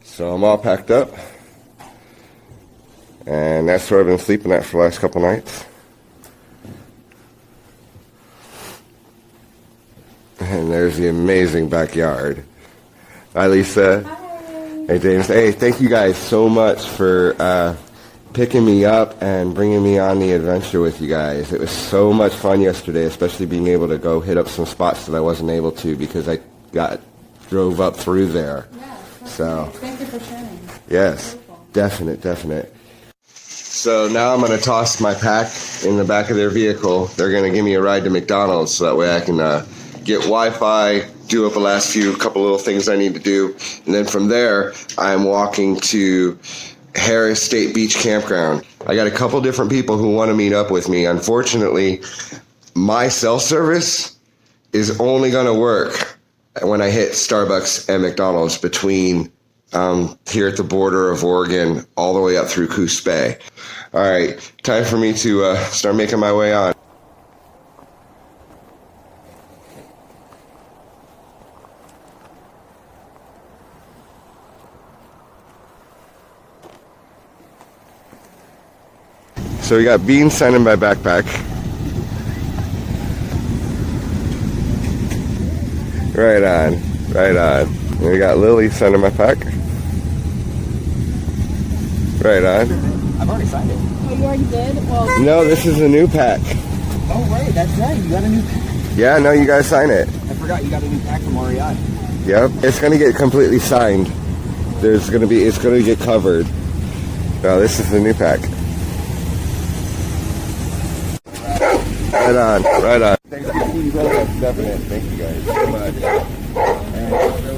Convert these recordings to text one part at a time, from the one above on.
So I'm all packed up, and that's where I've been sleeping at for the last couple nights. And there's the amazing backyard. Hi, Lisa. Hi. Hey, James. Hey, thank you guys so much for picking me up and bringing me on the adventure with you guys. It was so much fun yesterday, especially being able to go hit up some spots that I wasn't able to because I drove up through there. Yes, so great. Thank you for sharing. Yes, definite. So now I'm going to toss my pack in the back of their vehicle. They're going to give me a ride to McDonald's so that way I can get Wi-Fi, do up the last couple little things I need to do, and then from there I'm walking to Harris State Beach Campground. I got a couple different people who want to meet up with me. Unfortunately, my cell service is only going to work when I hit Starbucks and McDonald's between here at the border of Oregon all the way up through Coos Bay. All right, time for me to start making my way on. So we got Bean signing my backpack. Right on. And we got Lily signing my pack. Right on. I've already signed it. Oh, you already did? Well, No, this is a new pack. Oh, right, that's right. You got a new pack. Yeah, no, you guys sign it. I forgot you got a new pack from REI. Yep, it's gonna get completely signed. It's gonna get covered. No, this is the new pack. Right on. Thanks for seeing you guys. Definite. Thank you guys so much. And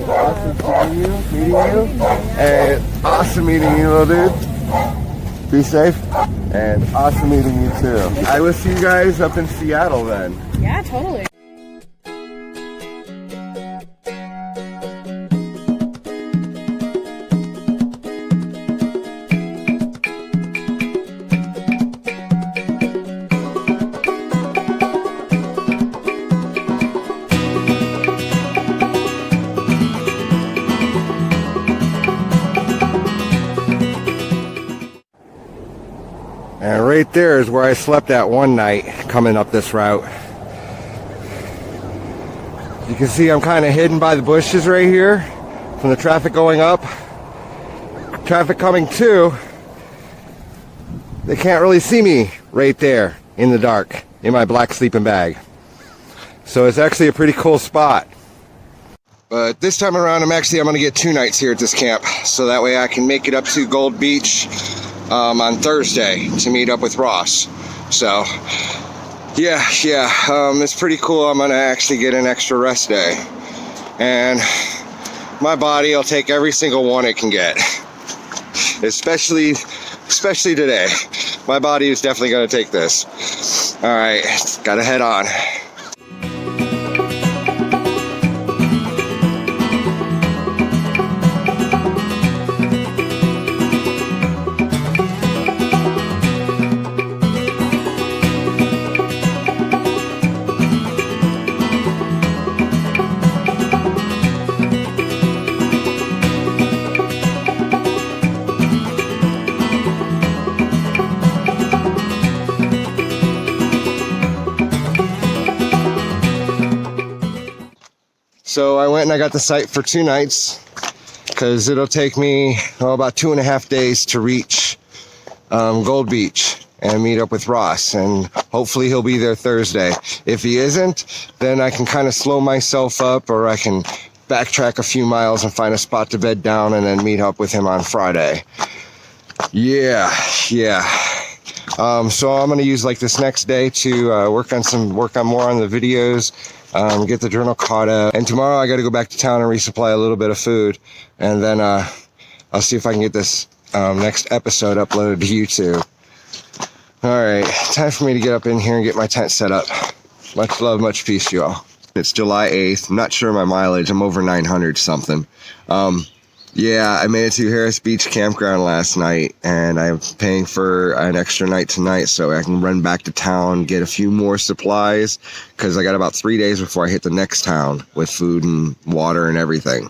awesome meeting you. And awesome meeting you, little dude. Be safe. And awesome meeting you too. I will see you guys up in Seattle then. yeah, totally. And right there is where I slept that one night coming up this route. You can see I'm kind of hidden by the bushes right here from the traffic going up. Traffic coming too. They can't really see me right there in the dark in my black sleeping bag. So it's actually a pretty cool spot. But this time around, I'm going to get 2 nights here at this camp. So that way I can make it up to Gold Beach on Thursday to meet up with Ross. So yeah, it's pretty cool. I'm gonna actually get an extra rest day, and my body will take every single one it can get, especially today. My body is definitely gonna take this. All right, gotta head on. So I went and I got the site for 2 nights because it'll take me about 2.5 days to reach Gold Beach and meet up with Ross, and hopefully he'll be there Thursday. If he isn't, then I can kind of slow myself up, or I can backtrack a few miles and find a spot to bed down and then meet up with him on Friday. Yeah. So I'm going to use like this next day to work on more on the videos, get the journal caught up, and tomorrow I got to go back to town and resupply a little bit of food, and then I'll see if I can get this next episode uploaded to YouTube. All right, time for me to get up in here and get my tent set up. Much love, much peace, y'all. It's July 8th. I'm not sure my mileage. I'm over 900 something. Yeah, I made it to Harris Beach Campground last night, and I'm paying for an extra night tonight so I can run back to town, get a few more supplies, because I got about 3 days before I hit the next town with food and water and everything.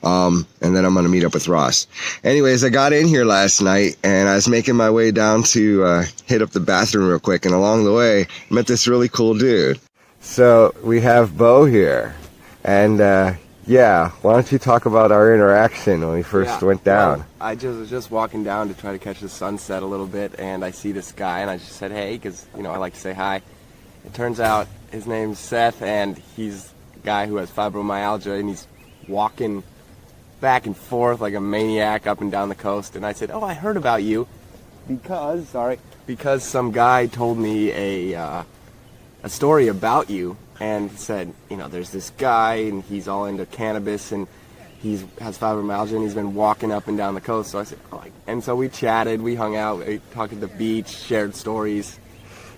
And then I'm going to meet up with Ross. Anyways, I got in here last night, and I was making my way down to hit up the bathroom real quick, and along the way, met this really cool dude. So we have Bo here, and yeah, why don't you talk about our interaction when we first went down? Well, I was just walking down to try to catch the sunset a little bit, and I see this guy, and I just said, hey, because, you know, I like to say hi. It turns out his name's Seth, and he's a guy who has fibromyalgia, and he's walking back and forth like a maniac up and down the coast. And I said, oh, I heard about you because some guy told me a story about you. And said, you know, there's this guy, and he's all into cannabis, and he has fibromyalgia, and he's been walking up and down the coast. So I said, oh. And so we chatted, we hung out, we talked at the beach, shared stories.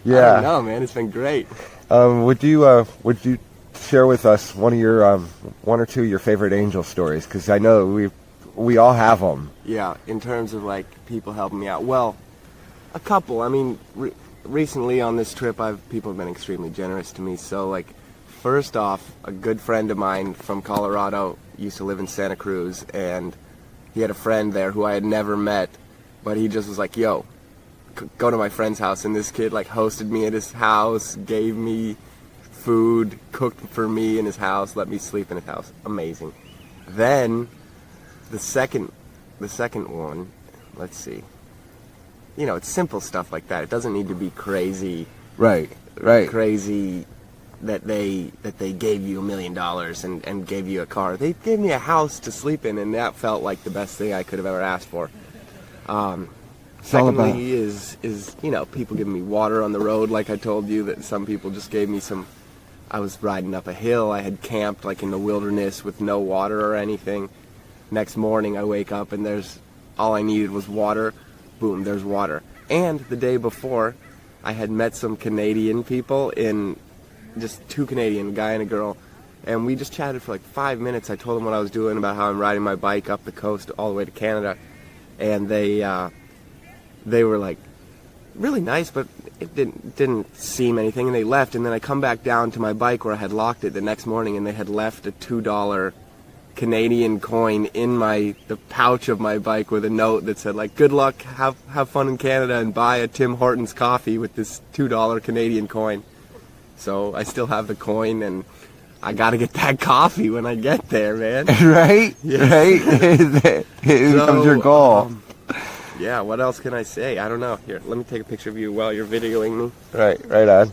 Yeah. I don't know, man, it's been great. Would you share with us one or two of your favorite angel stories? Because I know we all have them. Yeah, in terms of like people helping me out. Well, a couple. I mean. Recently on this trip, people have been extremely generous to me. So, like, first off, a good friend of mine from Colorado used to live in Santa Cruz, and he had a friend there who I had never met, but he just was like, yo, go to my friend's house. And this kid, like, hosted me at his house, gave me food, cooked for me in his house, let me sleep in his house. Amazing. Then, the second one, let's see. You know, it's simple stuff like that. It doesn't need to be crazy. Right. Crazy that they gave you $1 million and gave you a car. They gave me a house to sleep in, and that felt like the best thing I could have ever asked for. Secondly is you know, people giving me water on the road, like I told you, that some people just gave me some. I was riding up a hill. I had camped like in the wilderness with no water or anything. Next morning I wake up and all I needed was water. Boom, there's water. And the day before, I had met some Canadian people, just two Canadian, a guy and a girl, and we just chatted for like 5 minutes. I told them what I was doing, about how I'm riding my bike up the coast all the way to Canada, and they were like really nice, but it didn't seem anything, and they left. And then I come back down to my bike where I had locked it the next morning, and they had left a $2 Canadian coin in the pouch of my bike with a note that said, like, good luck, have fun in Canada, and buy a Tim Hortons coffee with this $2 Canadian coin. So I still have the coin, and I gotta get that coffee when I get there, man. Right? Yes. Right? It becomes your goal. Yeah, what else can I say? I don't know. Here, let me take a picture of you while you're videoing me. Right on.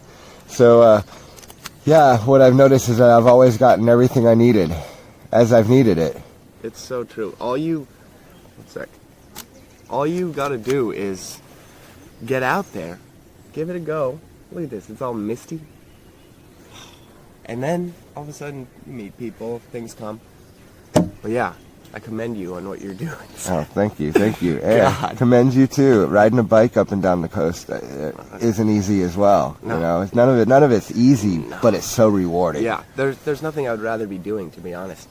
So, yeah, what I've noticed is that I've always gotten everything I needed as I've needed it. It's so true. All you gotta do is get out there, give it a go. Look at this, it's all misty. And then, all of a sudden, you meet people, things come. But yeah, I commend you on what you're doing. Oh, thank you. And I commend you too. Riding a bike up and down the coast isn't easy as well. No. You know, none of it's easy, but it's so rewarding. Yeah, there's nothing I would rather be doing, to be honest.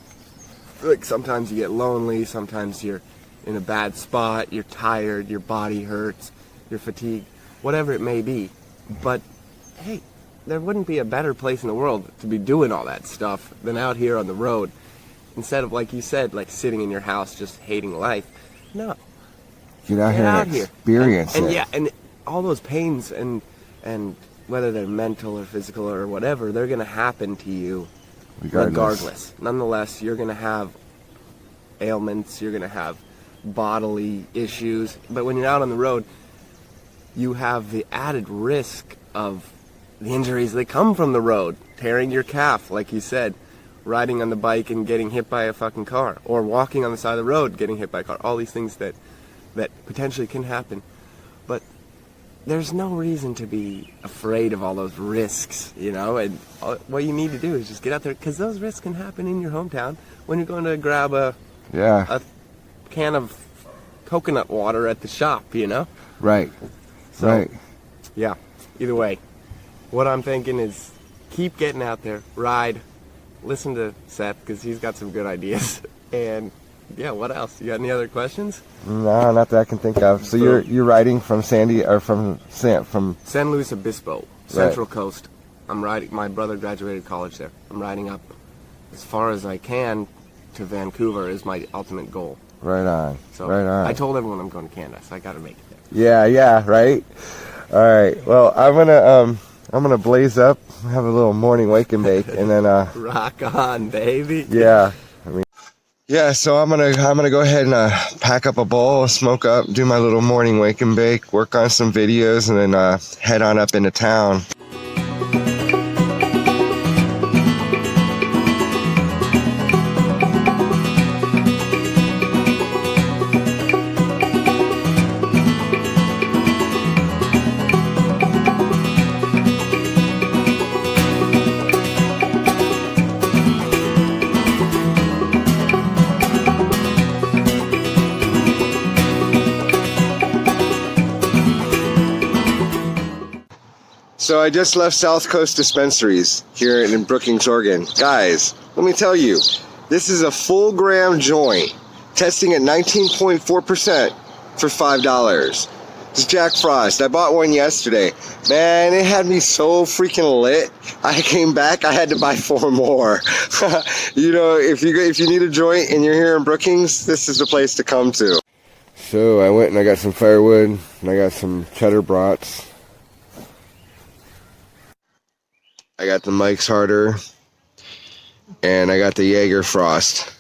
Like, sometimes you get lonely, sometimes you're in a bad spot, you're tired, your body hurts, you're fatigued, whatever it may be. But, hey, there wouldn't be a better place in the world to be doing all that stuff than out here on the road. Instead of, like you said, like sitting in your house just hating life. No. Get out here and experience it. And yeah, and all those pains and whether they're mental or physical or whatever, they're going to happen to you regardless. Nonetheless, you're going to have ailments, you're going to have bodily issues. But when you're out on the road, you have the added risk of the injuries that come from the road. Tearing your calf, like you said. Riding on the bike and getting hit by a fucking car. Or walking on the side of the road getting hit by a car. All these things that potentially can happen. But there's no reason to be afraid of all those risks, you know? And what you need to do is just get out there, because those risks can happen in your hometown when you're going to grab a can of coconut water at the shop, you know? Right. Right. Yeah. Either way, what I'm thinking is keep getting out there, ride, listen to Seth, because he's got some good ideas, and Yeah, what else? You got any other questions? No, not that I can think of. So you're riding from San Luis Obispo, Central Coast. I'm riding. My brother graduated college there. I'm riding up as far as I can to Vancouver is my ultimate goal. Right on. So right on. I told everyone I'm going to Canada, so I got to make it there. Yeah, right. All right. Well, I'm gonna blaze up, have a little morning wake and bake, and then rock on, baby. Yeah. Yeah, so I'm gonna go ahead and pack up a bowl, smoke up, do my little morning wake and bake, work on some videos, and then head on up into town. So I just left South Coast Dispensaries here in Brookings, Oregon. Guys, let me tell you, this is a full gram joint, testing at 19.4% for $5. It's Jack Frost. I bought one yesterday. Man, it had me so freaking lit. I came back, I had to buy 4 more. You know, if you need a joint and you're here in Brookings, this is the place to come to. So I went and I got some firewood, and I got some cheddar brats. I got the Mike's Harder, and I got the Jaeger Frost.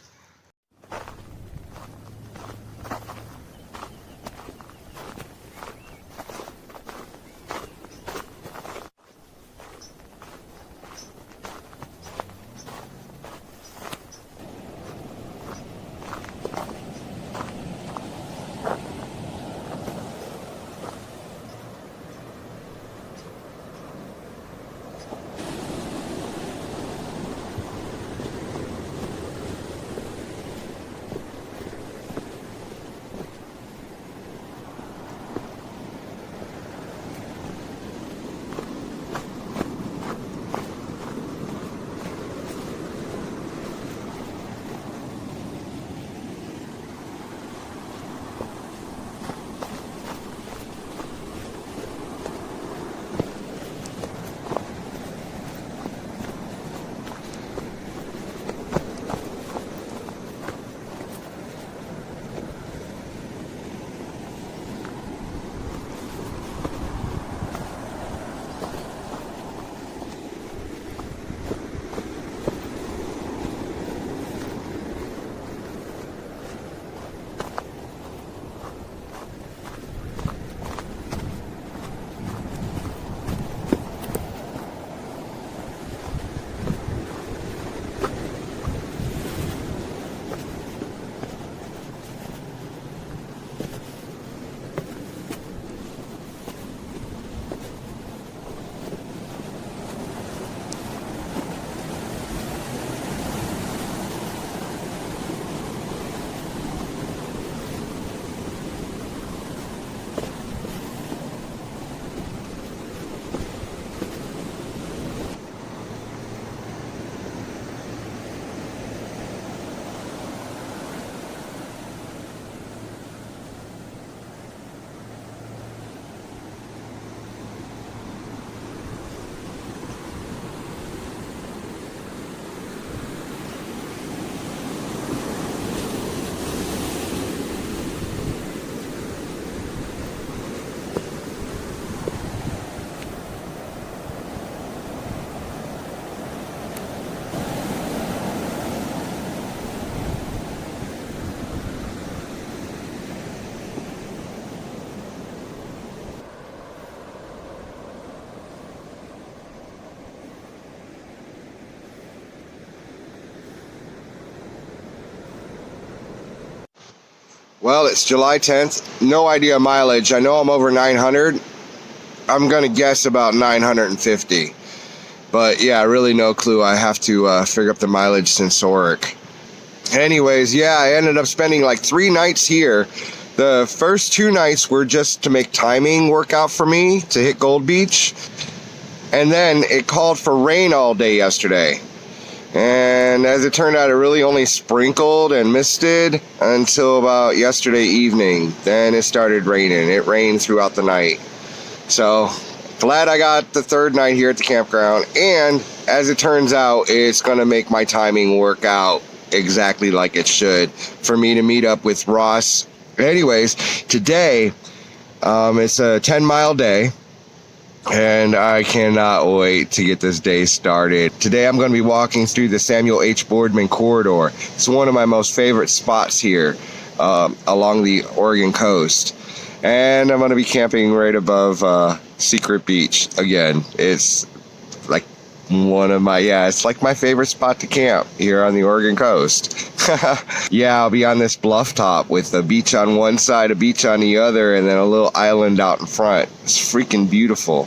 Well, it's July 10th. No idea mileage. I know I'm over 900. I'm going to guess about 950. But yeah, really no clue. I have to figure up the mileage sensoric. Anyways, yeah, I ended up spending like 3 nights here. The first 2 nights were just to make timing work out for me to hit Gold Beach. And then it called for rain all day yesterday. And as it turned out, it really only sprinkled and misted until about yesterday evening. Then it started raining. It rained throughout the night. So glad I got the third night here at the campground. And as it turns out, it's going to make my timing work out exactly like it should for me to meet up with Ross. Anyways, today, it's a 10-mile day. And I cannot wait to get this day started. Today I'm going to be walking through the Samuel H. Boardman corridor. It's one of my most favorite spots here along the Oregon coast. And I'm going to be camping right above Secret Beach. Again, it's like it's like my favorite spot to camp here on the Oregon coast. Yeah, I'll be on this bluff top with a beach on one side, a beach on the other, and then a little island out in front. It's freaking beautiful.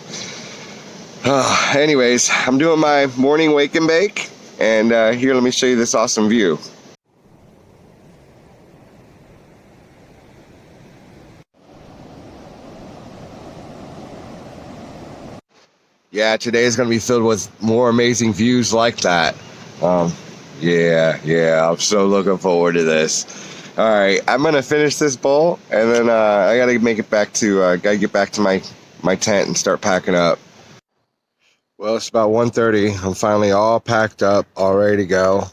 Anyways, I'm doing my morning wake and bake, and here, let me show you this awesome view. Yeah, today is going to be filled with more amazing views like that. Yeah, I'm so looking forward to this. All right, I'm going to finish this bowl, and then I got to make it back to, get back to my tent and start packing up. Well, it's about 1:30. I'm finally all packed up, all ready to go.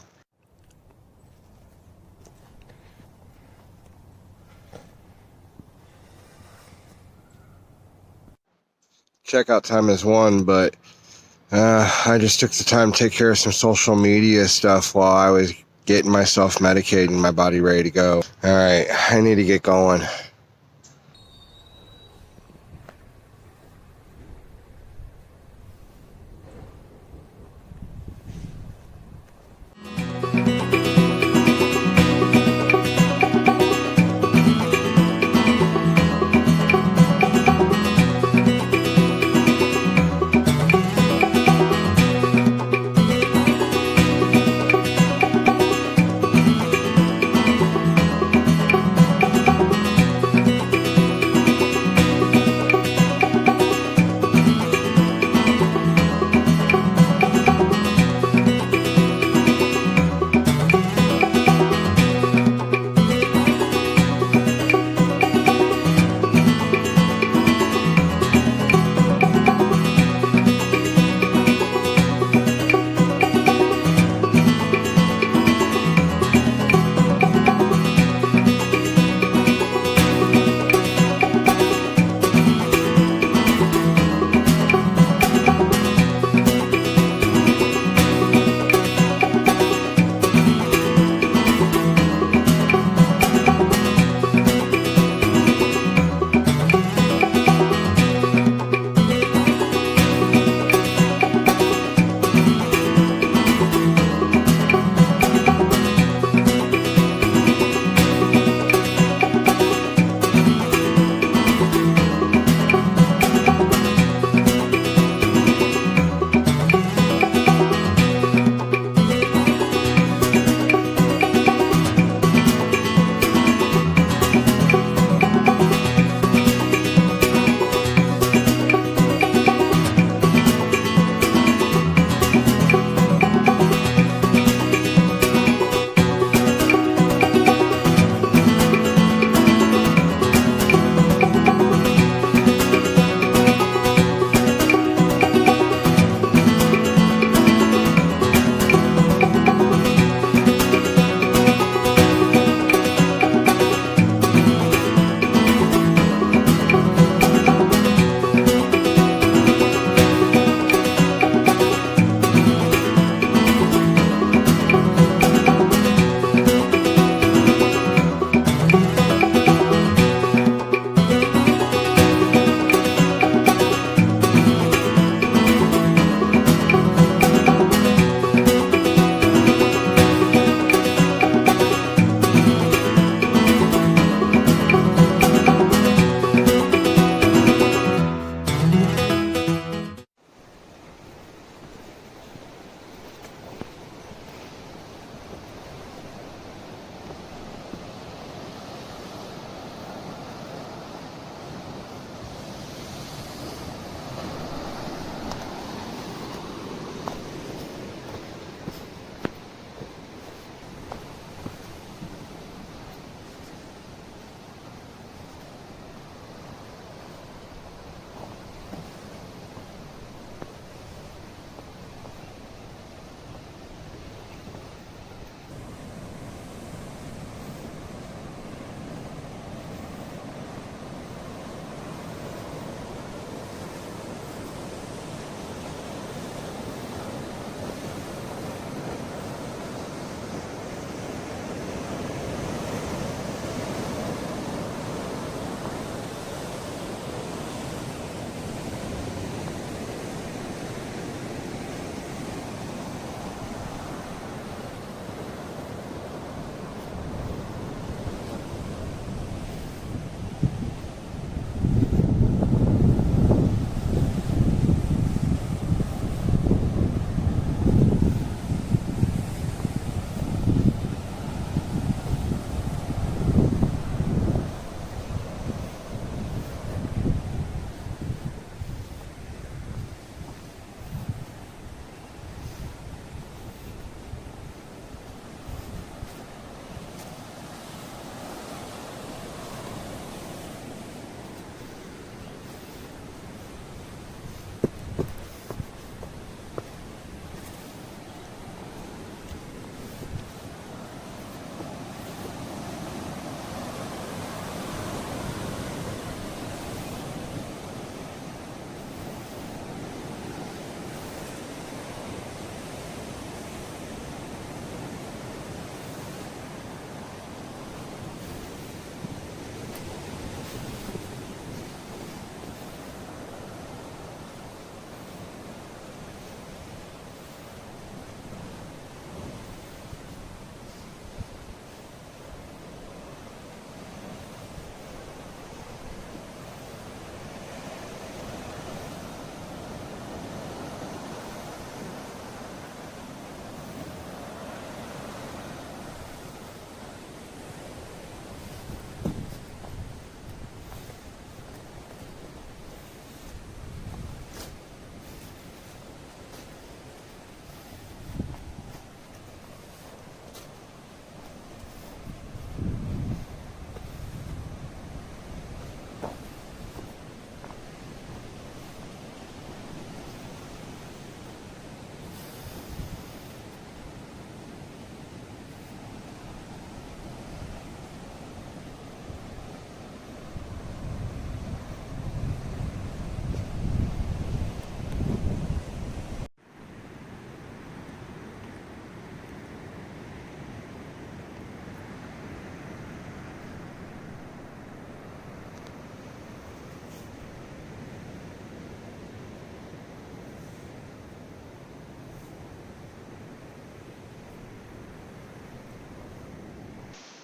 Checkout time is 1, but I just took the time to take care of some social media stuff while I was getting myself medicated and my body ready to go. All right, I need to get going.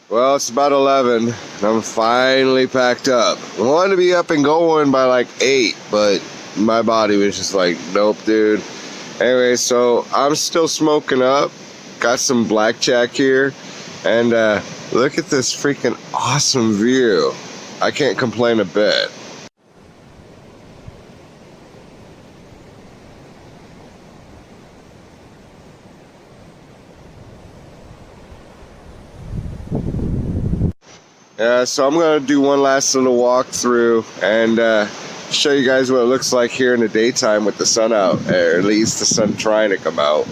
Well, it's about 11, and I'm finally packed up. I wanted to be up and going by like 8, but my body was just like, nope, dude. Anyway, so I'm still smoking up. Got some blackjack here, and look at this freaking awesome view. I can't complain a bit. So I'm gonna do one last little walkthrough and show you guys what it looks like here in the daytime with the sun out, or at least the sun trying to come out.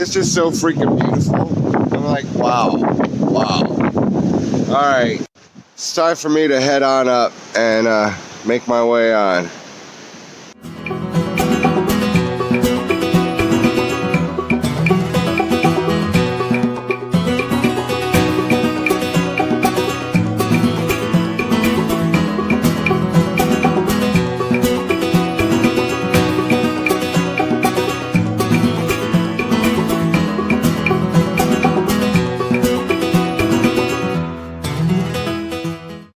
It's just so freaking beautiful. I'm like, wow, wow. All right, it's time for me to head on up and make my way on.